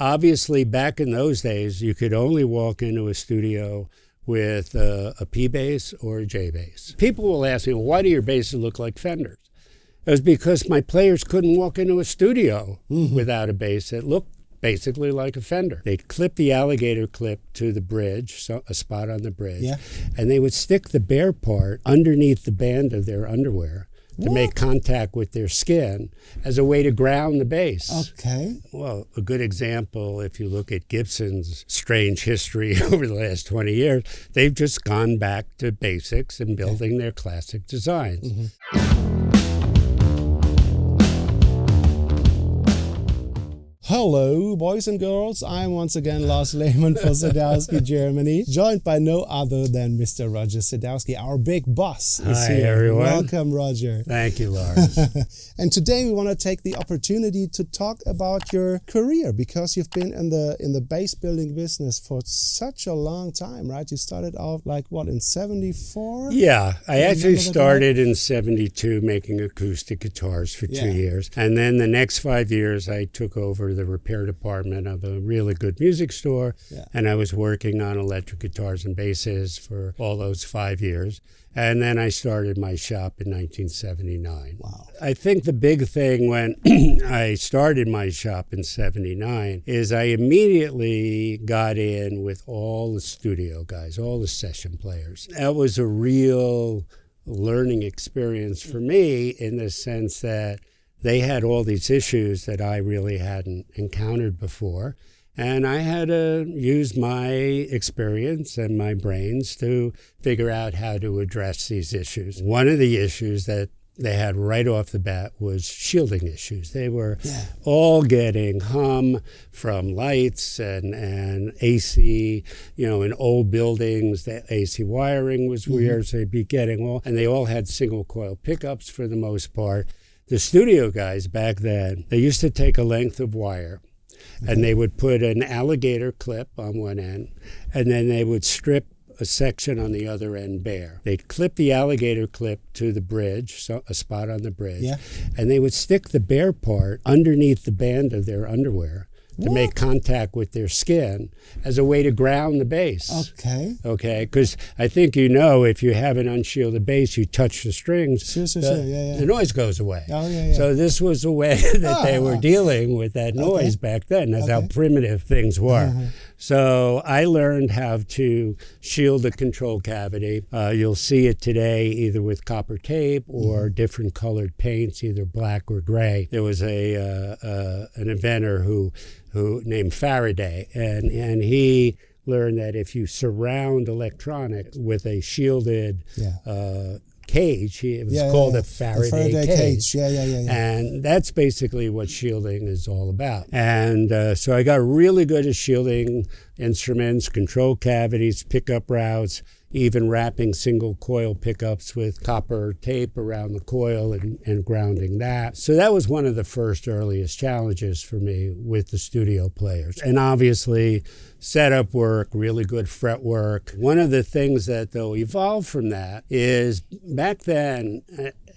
Obviously back in those days, you could only walk into a studio with a P bass or a J bass. People will ask me, well, why do your basses look like Fenders? It was because my players couldn't walk into a studio without a bass that looked basically like a Fender. They'd clip the alligator clip to the bridge, so a spot on the bridge, and they would stick the bare part underneath the band of their underwear to make contact with their skin as a way to ground the bass. Okay. Well, a good example, if you look at Gibson's strange history over the last 20 years, they've just gone back to basics and building their classic designs. Hello, boys and girls. I'm once again Lars Lehmann for Sadowsky, Germany, joined by no other than Mr. Roger Sadowsky, our big boss. Hi, everyone. Welcome, Roger. Thank you, Lars. And today we want to take the opportunity to talk about your career, because you've been in the bass building business for such a long time, right? You started out in 74? Yeah, I actually started in 72 making acoustic guitars for 2 years. And then the next 5 years I took over the repair department of a really good music store, and I was working on electric guitars and basses for all those 5 years. And then I started my shop in 1979. Wow. I think the big thing when I started my shop in 79 is I immediately got in with all the studio guys, all the session players. That was a real learning experience for me, in the sense that they had all these issues that I really hadn't encountered before. And I had to use my experience and my brains to figure out how to address these issues. One of the issues that they had right off the bat was shielding issues. They were all getting hum from lights and AC. In old buildings, the AC wiring was weird, so they'd be getting all, and they all had single coil pickups for the most part. The studio guys back then, they used to take a length of wire and they would put an alligator clip on one end, and then they would strip a section on the other end bare. They'd clip the alligator clip to the bridge, so a spot on the bridge, and they would stick the bare part underneath the band of their underwear to make contact with their skin as a way to ground the bass. Okay, because I think if you have an unshielded bass, you touch the strings, the noise goes away. So this was a way that they were dealing with that noise back then. That's how primitive things were. So I learned how to shield the control cavity. You'll see it today either with copper tape or different colored paints, either black or gray. There was an inventor who named Faraday, and he learned that if you surround electronics with a shielded cage, it was called a Faraday cage. And that's basically what shielding is all about. And so I got really good at shielding instruments, control cavities, pickup routes, even wrapping single coil pickups with copper tape around the coil and grounding that. So that was one of the first earliest challenges for me with the studio players. And obviously setup work, really good fret work. One of the things that though evolved from that is back then,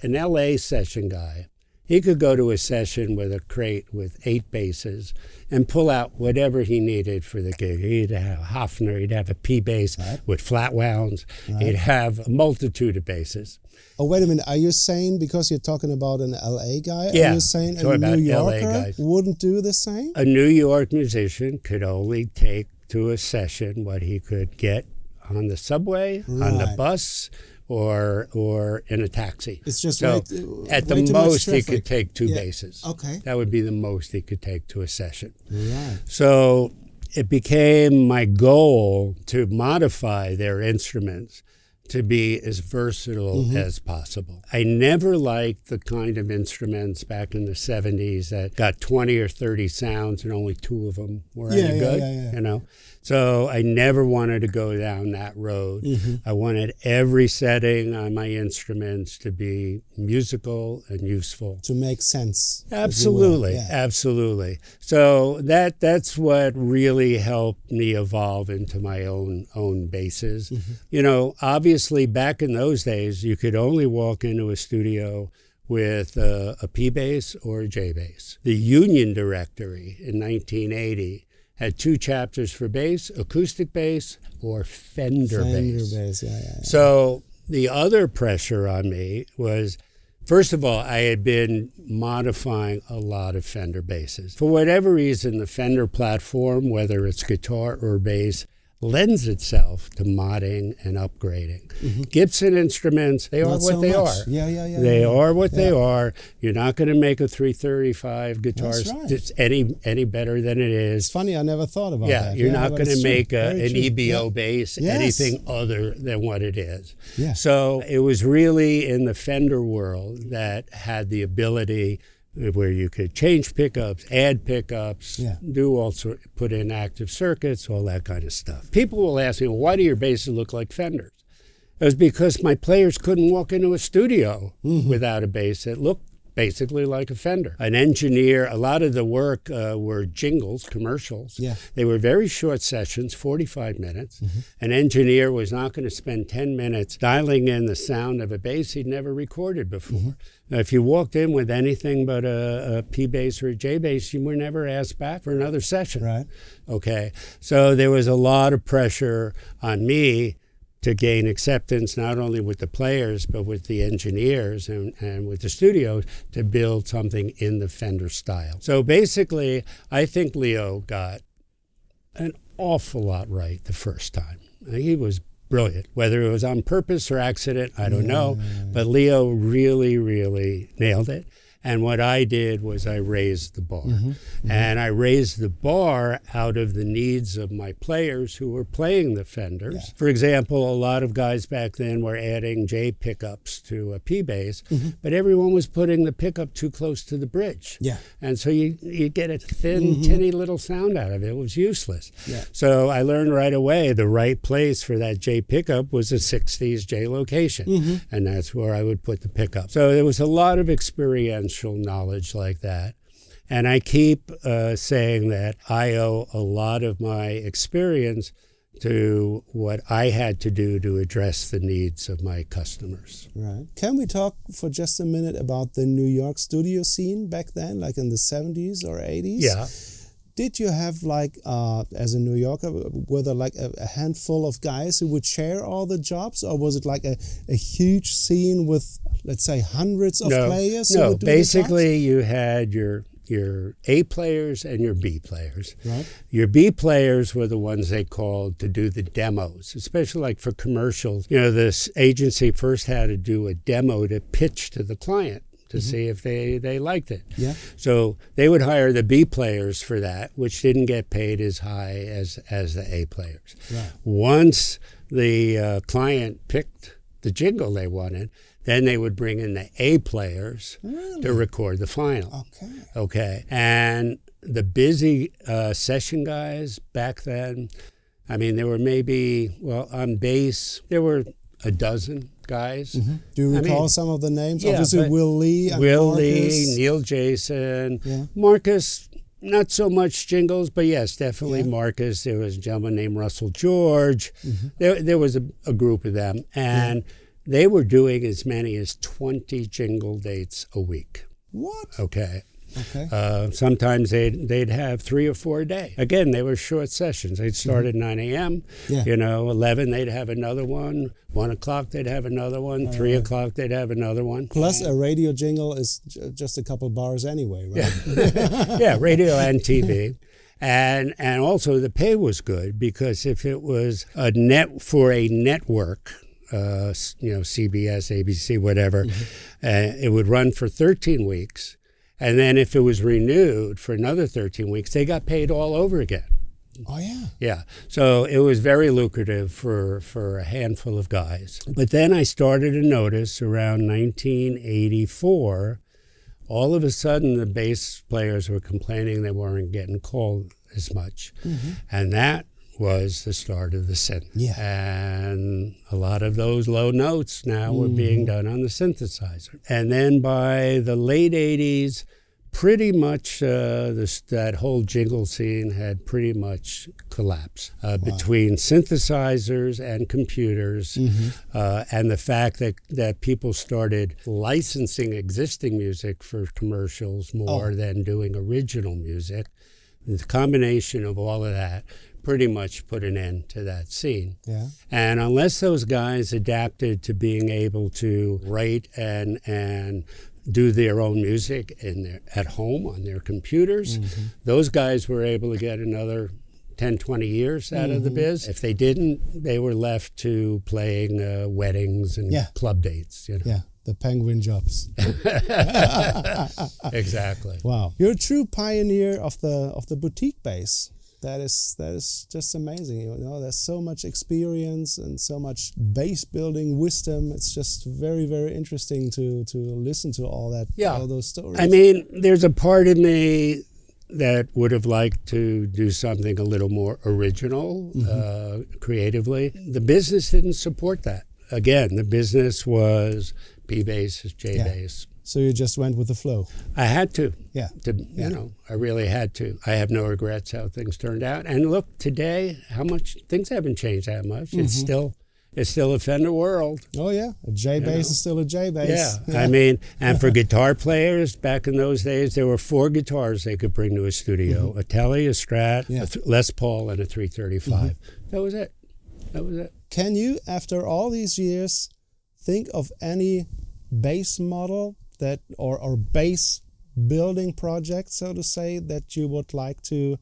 an LA session guy, he could go to a session with a crate with 8 basses and pull out whatever he needed for the gig. He'd have a Hofner, he'd have a P bass with flat wounds, he'd have a multitude of basses. Oh, wait a minute. Are you saying, because you're talking about an LA guy, are you saying a New Yorker wouldn't do the same? A New York musician could only take to a session what he could get on the subway, on the bus, or in a taxi. It's just so at the most he could take 2 basses. Okay. That would be the most he could take to a session. Right. So it became my goal to modify their instruments to be as versatile as possible. I never liked the kind of instruments back in the 70s that got 20 or 30 sounds and only 2 of them were any good, So I never wanted to go down that road. I wanted every setting on my instruments to be musical and useful. To make sense. Absolutely, absolutely. So that's what really helped me evolve into my own basses. Obviously back in those days, you could only walk into a studio with a P bass or a J bass. The Union Directory in 1980 had 2 chapters for bass, acoustic bass or Fender bass. Yeah. So the other pressure on me was, first of all, I had been modifying a lot of Fender basses. For whatever reason, the Fender platform, whether it's guitar or bass, lends itself to modding and upgrading. Gibson instruments, they are what they are. They are what they are. You're not going to make a 335 guitar any better than it is. It's funny, I never thought about that. You're not going to make an EBO bass anything other than what it is. So it was really in the Fender world that had the ability where you could change pickups, add pickups, do all sort, put in active circuits, all that kind of stuff. People will ask me, well, why do your basses look like Fenders? It was because my players couldn't walk into a studio without a bass that looked basically like a Fender. An engineer, a lot of the work were jingles, commercials. They were very short sessions, 45 minutes. An engineer was not going to spend 10 minutes dialing in the sound of a bass he'd never recorded before. Now, if you walked in with anything but a P bass or a J bass, you were never asked back for another session. Okay, so there was a lot of pressure on me to gain acceptance, not only with the players, but with the engineers and with the studios, to build something in the Fender style. So basically, I think Leo got an awful lot right the first time. He was brilliant. Whether it was on purpose or accident, I don't know, but Leo really, really nailed it. And what I did was I raised the bar. And I raised the bar out of the needs of my players who were playing the Fenders. For example, a lot of guys back then were adding J pickups to a P bass, but everyone was putting the pickup too close to the bridge. And so you get a thin, tinny little sound out of it. It was useless. So I learned right away the right place for that J pickup was a 60s J location. And that's where I would put the pickup. So there was a lot of experiential knowledge like that. And I keep saying that I owe a lot of my experience to what I had to do to address the needs of my customers. Can we talk for just a minute about the New York studio scene back then, like in the 70s or 80s? Did you have, like, as a New Yorker, were there like a handful of guys who would share all the jobs, or was it like a huge scene with, let's say, hundreds of players? Who would do basically you had your A players and your B players. Your B players were the ones they called to do the demos, especially like for commercials. You know, this agency first had to do a demo to pitch to the client to see if they liked it. So they would hire the B players for that, which didn't get paid as high as the A players. Once the client picked the jingle they wanted, then they would bring in the A players to record the final. And the busy session guys back then, I mean, there were maybe, well, on bass, there were a dozen guys. Do you recall some of the names? Obviously, Will Lee and Lee, Neil Jason, Marcus. Not so much jingles, but yes, definitely Marcus. There was a gentleman named Russell George. There was a group of them, and they were doing as many as 20 jingle dates a week. Sometimes they'd have 3 or 4 a day. Again, they were short sessions. They'd start at 9 a.m. 11 they'd have another one. 1 o'clock they'd have another one. 3 o'clock they'd have another one. Plus a radio jingle is just a couple bars anyway, right? Radio and TV. And also the pay was good, because if it was for a network, CBS, ABC, whatever, it would run for 13 weeks. And then if it was renewed for another 13 weeks, they got paid all over again. So it was very lucrative for a handful of guys. But then I started to notice around 1984, all of a sudden the bass players were complaining they weren't getting called as much. And that was the start of the synth. And a lot of those low notes now were being done on the synthesizer. And then by the late 80s, pretty much that whole jingle scene had pretty much collapsed between synthesizers and computers, and the fact that people started licensing existing music for commercials more than doing original music. The combination of all of that pretty much put an end to that scene. Yeah. And unless those guys adapted to being able to write and do their own music at home on their computers, those guys were able to get another 10, 20 years out of the biz. If they didn't, they were left to playing weddings and club dates. Yeah, the penguin jobs. Exactly. Wow, you're a true pioneer of the boutique bass. That is just amazing. You know, there's so much experience and so much bass building wisdom. It's just very, very interesting to listen to all those stories. I mean, there's a part of me that would have liked to do something a little more original, creatively. The business didn't support that. Again, the business was P bass, J bass. So you just went with the flow. I had to. Yeah. You know, I really had to. I have no regrets how things turned out. And look, today, how much things haven't changed that much. It's still a Fender world. Oh yeah, a J bass is still a J bass. Yeah. I mean, and for guitar players back in those days, there were 4 guitars they could bring to a studio: a Tele, a Strat, a Les Paul, and a 335. That was it. Can you, after all these years, think of any bass model that or bass building project, so to say, that you would like to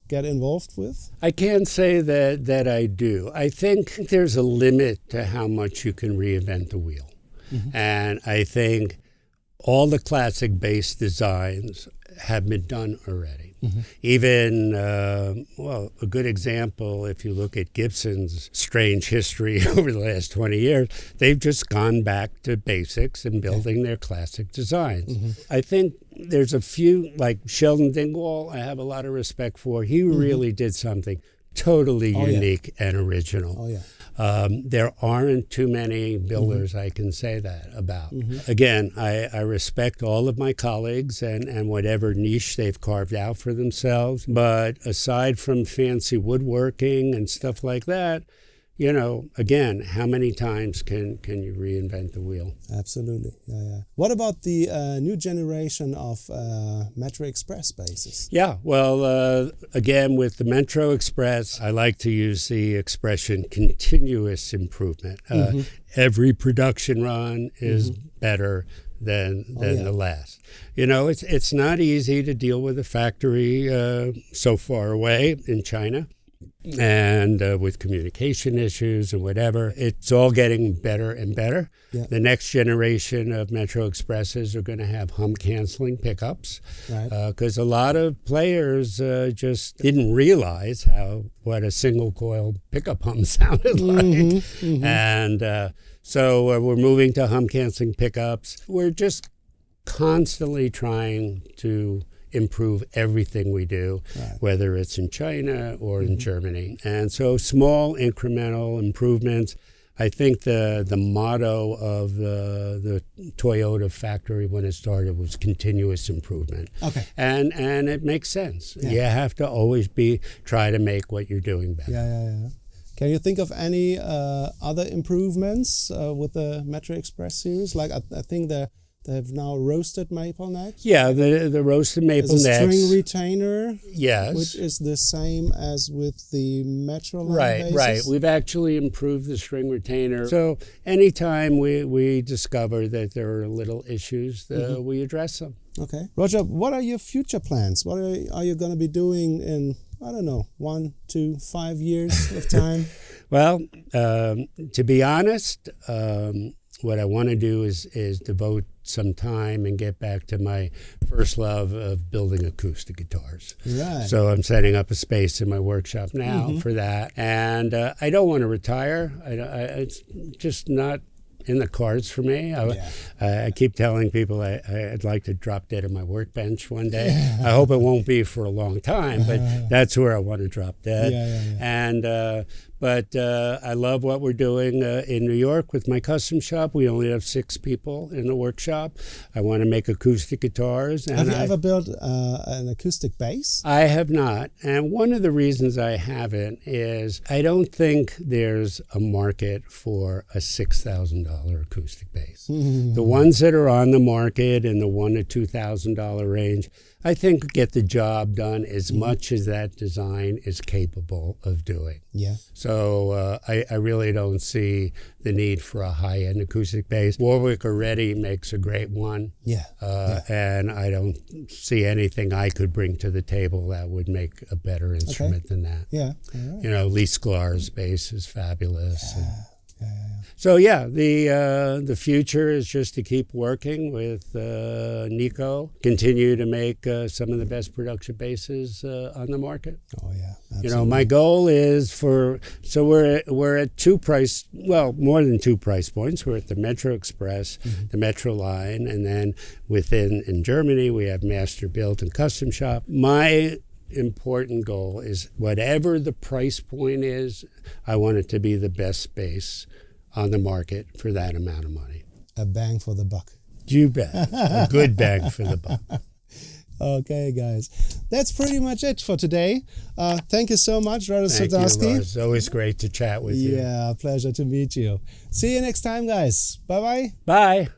get involved with? I can't say that I do. I think there's a limit to how much you can reinvent the wheel. And I think all the classic bass designs have been done already. Even, a good example, if you look at Gibson's strange history over the last 20 years, they've just gone back to basics and building their classic designs. I think there's a few, like Sheldon Dingwall, I have a lot of respect for. He really did something totally unique and original. There aren't too many builders I can say that about. Again, I respect all of my colleagues and whatever niche they've carved out for themselves. But aside from fancy woodworking and stuff like that, you know, again, how many times can you reinvent the wheel? Absolutely, yeah. What about the new generation of Metro Express basses? Yeah, well, again, with the Metro Express, I like to use the expression continuous improvement. Every production run is better than the last. You know, it's not easy to deal with a factory so far away in China. And with communication issues and whatever, it's all getting better and better. The next generation of Metro Expresses are going to have hum-canceling pickups, because a lot of players just didn't realize what a single-coil pickup hum sounded like. And so we're moving to hum-canceling pickups. We're just constantly trying to improve everything we do, whether it's in China or in Germany. And so small incremental improvements. I think the motto of the Toyota factory when it started was continuous improvement. And it makes sense. You have to always try to make what you're doing better. Can you think of any other improvements with the Metro Express series? Like I think they've now roasted maple necks. Yeah, the roasted maple necks. There's a string retainer. Yes. Which is the same as with the Metro line basses. Right. We've actually improved the string retainer. So anytime we discover that there are little issues, we address them. Okay. Roger, what are your future plans? What are you going to be doing in, I don't know, 1, 2, 5 years of time? Well, to be honest, what I want to do is devote some time and get back to my first love of building acoustic guitars. So I'm setting up a space in my workshop now for that. And I don't want to retire. It's just not in the cards for me. I keep telling people I'd like to drop dead on my workbench one day. I hope it won't be for a long time, but that's where I want to drop dead. But I love what we're doing in New York with my custom shop. We only have 6 people in the workshop. I want to make acoustic guitars. And have you ever built an acoustic bass? I have not. And one of the reasons I haven't is I don't think there's a market for a $6,000 acoustic bass. The ones that are on the market in the $1,000 to $2,000 range, I think get the job done as much as that design is capable of doing. Yeah. So I really don't see the need for a high-end acoustic bass. Warwick already makes a great one. Yeah. And I don't see anything I could bring to the table that would make a better instrument than that. Yeah. All right. You know, Lee Sklar's bass is fabulous. Yeah. So yeah, the future is just to keep working with Nico, continue to make some of the best production basses on the market. Oh yeah, absolutely. You know, my goal is we're at more than 2 price points. We're at the Metro Express, the Metro line, and then in Germany we have Master Built and Custom Shop. My important goal is whatever the price point is, I want it to be the best bass on the market for that amount of money. A bang for the buck. You bet. A good bang for the buck. Okay, guys. That's pretty much it for today. Thank you so much, Brother Thank Sadowsky. you, Lars. It's always great to chat with you. Yeah, pleasure to meet you. See you next time, guys. Bye-bye. Bye.